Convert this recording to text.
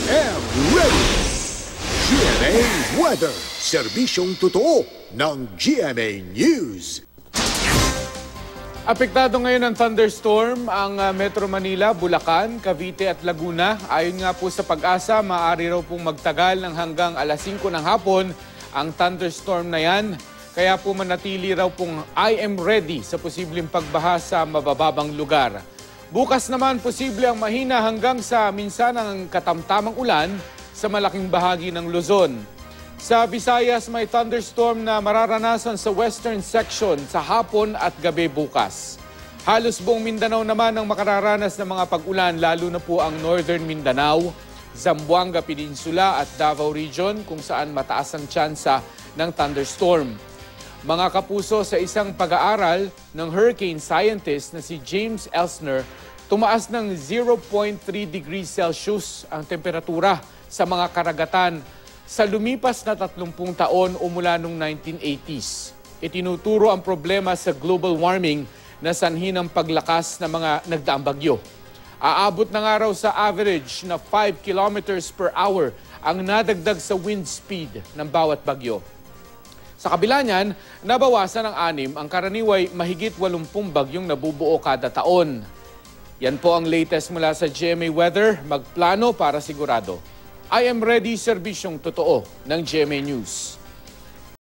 am ready. GMA Weather, serbisyong totoo ng GMA News. Apektado ngayon ng thunderstorm ang Metro Manila, Bulacan, Cavite at Laguna. Ayon nga po sa Pag-asa, maaari raw pong magtagal ng hanggang alas 5 ng hapon ang thunderstorm na yan. Kaya po manatili raw pong I am ready sa posibleng pagbaha sa mabababang lugar. Bukas naman posible ang mahina hanggang sa minsan ang katamtamang ulan sa malaking bahagi ng Luzon. Sa Visayas, may thunderstorm na mararanasan sa western section sa hapon at gabi bukas. Halos buong Mindanao naman ang makararanas ng mga pag-ulan, lalo na po ang northern Mindanao, Zamboanga Peninsula at Davao Region kung saan mataas ang tsansa ng thunderstorm. Mga kapuso, sa isang pag-aaral ng hurricane scientist na si James Elsner, tumaas ng 0.3 degrees Celsius ang temperatura sa mga karagatan sa lumipas na 30 taon o mula noong 1980s. Itinuturo ang problema sa global warming na sanhi ng paglakas ng mga nagdaang bagyo. Aabot na nga raw sa average na 5 kilometers per hour ang nadagdag sa wind speed ng bawat bagyo. Sa kabila niyan, nabawasan ng 6 ang karaniway mahigit 80 bagyong nabubuo kada taon. Yan po ang latest mula sa GMA Weather. Magplano para sigurado. I am ready, serbisyong totoo ng GMA News.